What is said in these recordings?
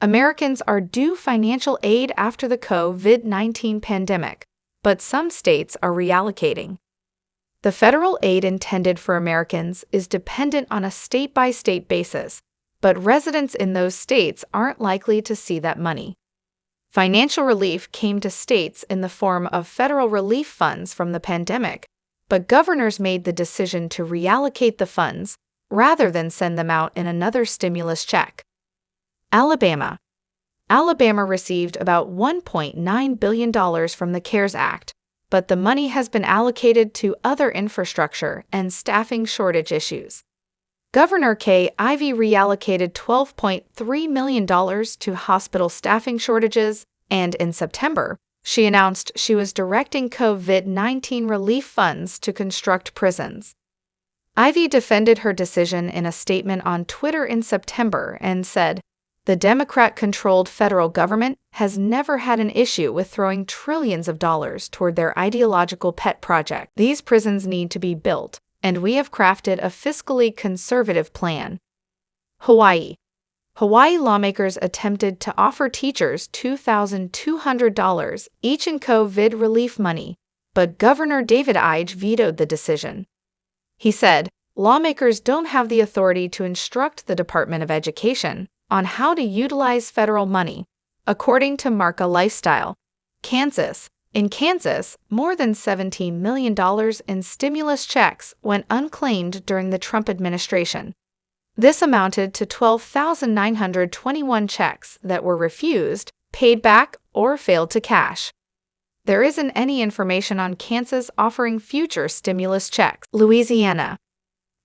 Americans are due financial aid after the COVID-19 pandemic, but some states are reallocating. The federal aid intended for Americans is dependent on a state-by-state basis, but residents in those states aren't likely to see that money. Financial relief came to states in the form of federal relief funds from the pandemic, but governors made the decision to reallocate the funds rather than send them out in another stimulus check. Alabama received about $1.9 billion from the CARES Act, but the money has been allocated to other infrastructure and staffing shortage issues. Governor Kay Ivey reallocated $12.3 million to hospital staffing shortages, and in September, she announced she was directing COVID-19 relief funds to construct prisons. Ivey defended her decision in a statement on Twitter in September and said, "The Democrat-controlled federal government has never had an issue with throwing trillions of dollars toward their ideological pet project. These prisons need to be built, and we have crafted a fiscally conservative plan." Hawaii lawmakers attempted to offer teachers $2,200 each in COVID relief money, but Governor David Ige vetoed the decision. He said, "Lawmakers don't have the authority to instruct the Department of Education on how to utilize federal money," according to Marca Lifestyle. Kansas. In Kansas, more than $17 million in stimulus checks went unclaimed during the Trump administration. This amounted to 12,921 checks that were refused, paid back, or failed to cash. There isn't any information on Kansas offering future stimulus checks. Louisiana.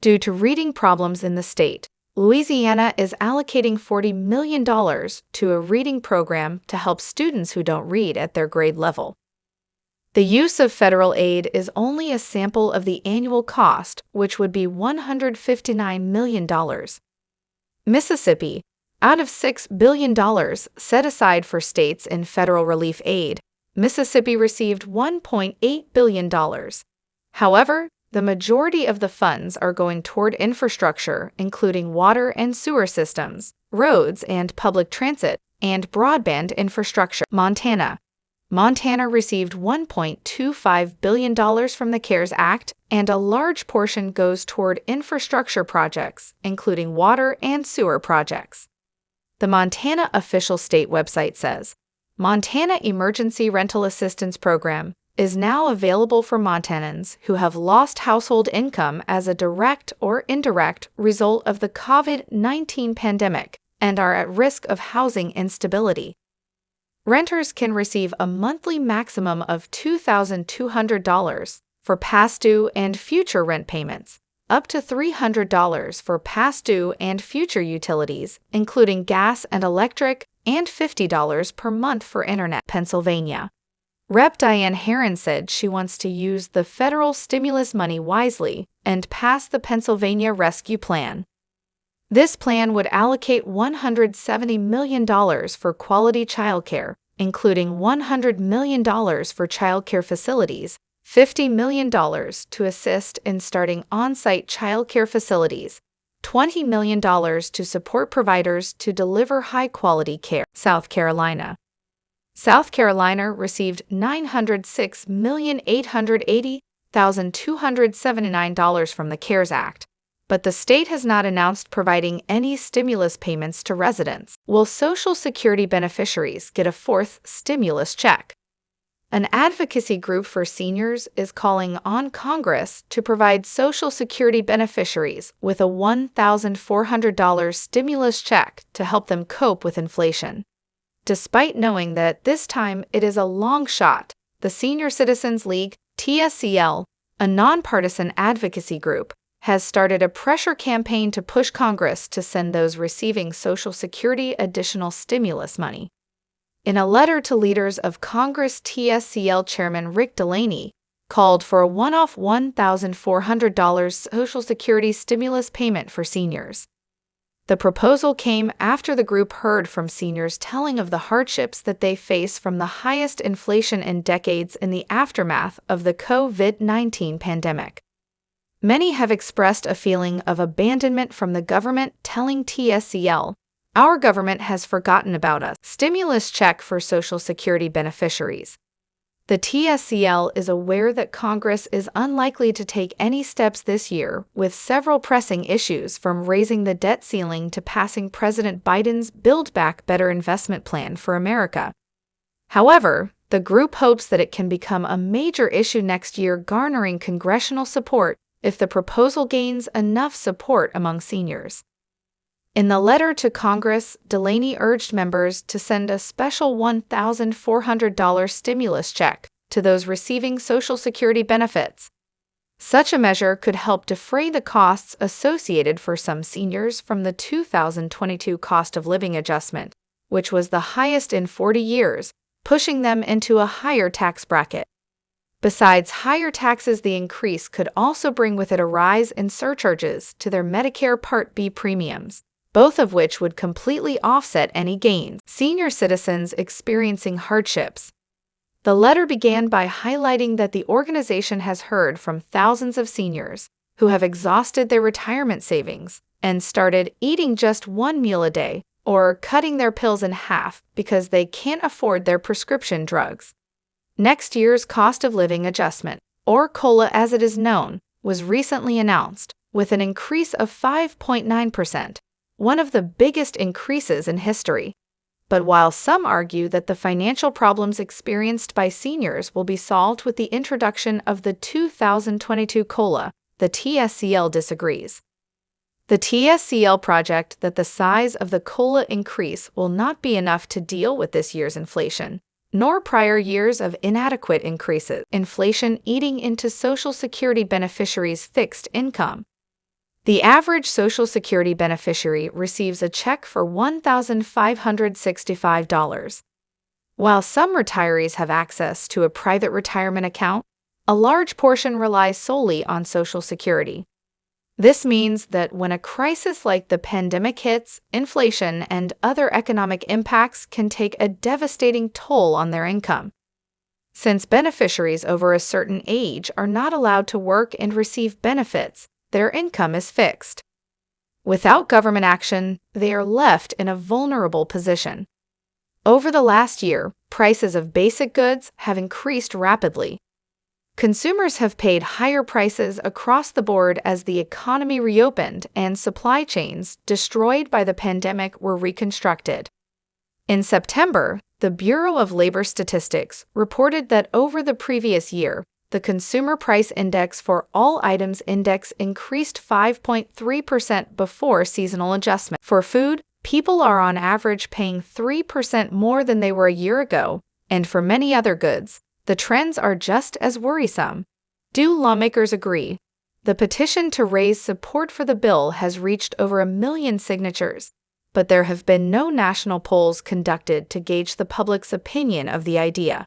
Due to reading problems in the state, Louisiana is allocating $40 million to a reading program to help students who don't read at their grade level. The use of federal aid is only a sample of the annual cost, which would be $159 million. Mississippi. Out of $6 billion set aside for states in federal relief aid, Mississippi received $1.8 billion. However, the majority of the funds are going toward infrastructure, including water and sewer systems, roads and public transit, and broadband infrastructure. Montana received $1.25 billion from the CARES Act, and a large portion goes toward infrastructure projects, including water and sewer projects. The Montana official state website says, "Montana Emergency Rental Assistance Program is now available for Montanans who have lost household income as a direct or indirect result of the COVID-19 pandemic and are at risk of housing instability." Renters can receive a monthly maximum of $2,200 for past due and future rent payments, up to $300 for past due and future utilities, including gas and electric, and $50 per month for internet. Pennsylvania. Rep. Diane Herron said she wants to use the federal stimulus money wisely and pass the Pennsylvania Rescue Plan. This plan would allocate $170 million for quality childcare, including $100 million for childcare facilities, $50 million to assist in starting on-site childcare facilities, $20 million to support providers to deliver high-quality care. South Carolina received $906,880,279 from the CARES Act, but the state has not announced providing any stimulus payments to residents. Will Social Security beneficiaries get a fourth stimulus check? An advocacy group for seniors is calling on Congress to provide Social Security beneficiaries with a $1,400 stimulus check to help them cope with inflation. Despite knowing that this time it is a long shot, the Senior Citizens League, TSCL, a nonpartisan advocacy group, has started a pressure campaign to push Congress to send those receiving Social Security additional stimulus money. In a letter to leaders of Congress, TSCL Chairman Rick Delaney called for a one-off $1,400 Social Security stimulus payment for seniors. The proposal came after the group heard from seniors telling of the hardships that they face from the highest inflation in decades in the aftermath of the COVID-19 pandemic. Many have expressed a feeling of abandonment from the government, telling TSCL, Our government has forgotten about us. Stimulus check for Social Security beneficiaries. The TSCL is aware that Congress is unlikely to take any steps this year, with several pressing issues from raising the debt ceiling to passing President Biden's Build Back Better investment plan for America. However, the group hopes that it can become a major issue next year, garnering congressional support if the proposal gains enough support among seniors. In the letter to Congress, Delaney urged members to send a special $1,400 stimulus check to those receiving Social Security benefits. Such a measure could help defray the costs associated for some seniors from the 2022 cost of living adjustment, which was the highest in 40 years, pushing them into a higher tax bracket. Besides higher taxes, the increase could also bring with it a rise in surcharges to their Medicare Part B premiums, both of which would completely offset any gains. Senior citizens experiencing hardships. The letter began by highlighting that the organization has heard from thousands of seniors who have exhausted their retirement savings and started eating just one meal a day or cutting their pills in half because they can't afford their prescription drugs. Next year's cost of living adjustment, or COLA as it is known, was recently announced, with an increase of 5.9%, one of the biggest increases in history. But while some argue that the financial problems experienced by seniors will be solved with the introduction of the 2022 COLA, the TSCL disagrees. The TSCL project that the size of the COLA increase will not be enough to deal with this year's inflation, nor prior years of inadequate increases, inflation eating into Social Security beneficiaries' fixed income. The average Social Security beneficiary receives a check for $1,565. While some retirees have access to a private retirement account, a large portion relies solely on Social Security. This means that when a crisis like the pandemic hits, inflation and other economic impacts can take a devastating toll on their income. Since beneficiaries over a certain age are not allowed to work and receive benefits, their income is fixed. Without government action, they are left in a vulnerable position. Over the last year, prices of basic goods have increased rapidly. Consumers have paid higher prices across the board as the economy reopened and supply chains destroyed by the pandemic were reconstructed. In September, the Bureau of Labor Statistics reported that over the previous year, the Consumer Price Index for all items index increased 5.3% before seasonal adjustment. For food, people are on average paying 3% more than they were a year ago, and for many other goods, the trends are just as worrisome. Do lawmakers agree? The petition to raise support for the bill has reached over 1 million signatures, but there have been no national polls conducted to gauge the public's opinion of the idea.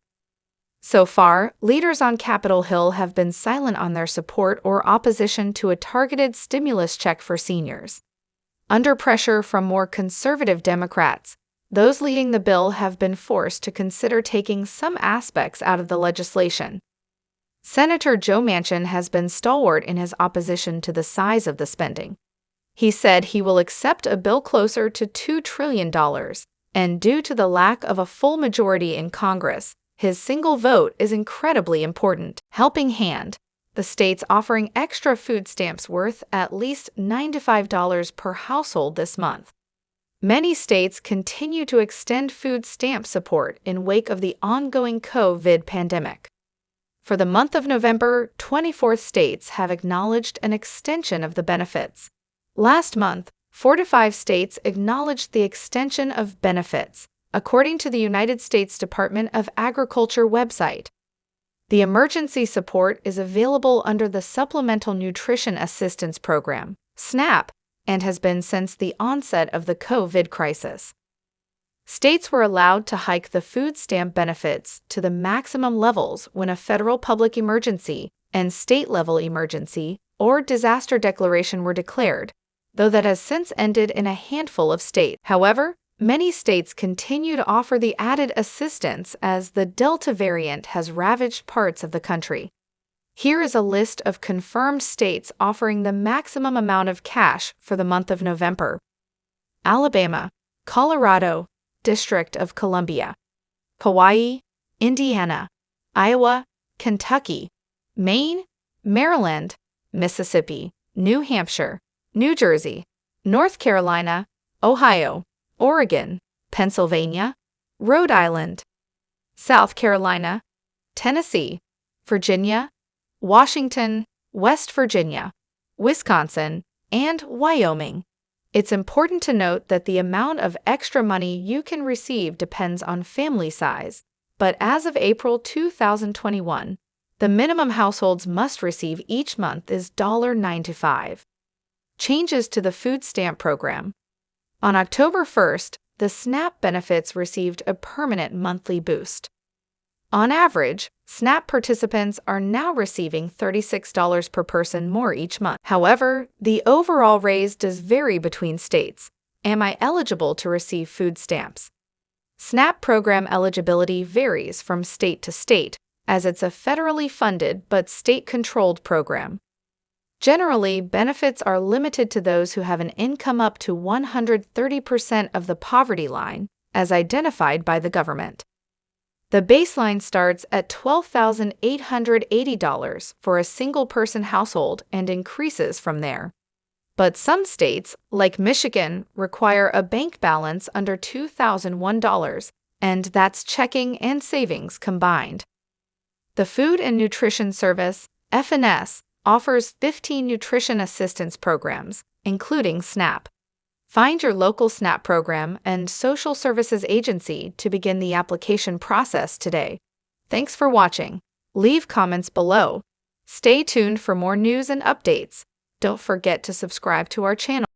So far, leaders on Capitol Hill have been silent on their support or opposition to a targeted stimulus check for seniors. Under pressure from more conservative Democrats, those leading the bill have been forced to consider taking some aspects out of the legislation. Senator Joe Manchin has been stalwart in his opposition to the size of the spending. He said he will accept a bill closer to $2 trillion, and due to the lack of a full majority in Congress, his single vote is incredibly important. Helping Hand, the states offering extra food stamps worth at least $95 per household this month. Many states continue to extend food stamp support in wake of the ongoing COVID pandemic. For the month of November, 24 states have acknowledged an extension of the benefits. Last month, 4 to 5 states acknowledged the extension of benefits, according to the United States Department of Agriculture website. The emergency support is available under the Supplemental Nutrition Assistance Program, SNAP, and has been since the onset of the COVID crisis. States were allowed to hike the food stamp benefits to the maximum levels when a federal public emergency and state-level emergency or disaster declaration were declared, though that has since ended in a handful of states. However, many states continue to offer the added assistance as the Delta variant has ravaged parts of the country. Here is a list of confirmed states offering the maximum amount of cash for the month of November. Alabama, Colorado, District of Columbia, Hawaii, Indiana, Iowa, Kentucky, Maine, Maryland, Mississippi, New Hampshire, New Jersey, North Carolina, Ohio, Oregon, Pennsylvania, Rhode Island, South Carolina, Tennessee, Virginia, Washington, West Virginia, Wisconsin, and Wyoming. It's important to note that the amount of extra money you can receive depends on family size, but as of April 2021, the minimum households must receive each month is $9.95. Changes to the food stamp program. On October 1st, the SNAP benefits received a permanent monthly boost. On average, SNAP participants are now receiving $36 per person more each month. However, the overall raise does vary between states. Am I eligible to receive food stamps? SNAP program eligibility varies from state to state, as it's a federally funded but state-controlled program. Generally, benefits are limited to those who have an income up to 130% of the poverty line, as identified by the government. The baseline starts at $12,880 for a single-person household and increases from there. But some states, like Michigan, require a bank balance under $2,001, and that's checking and savings combined. The Food and Nutrition Service, FNS, offers 15 nutrition assistance programs, including SNAP. Find your local SNAP program and social services agency to begin the application process today. Thanks for watching. Leave comments below. Stay tuned for more news and updates. Don't forget to subscribe to our channel.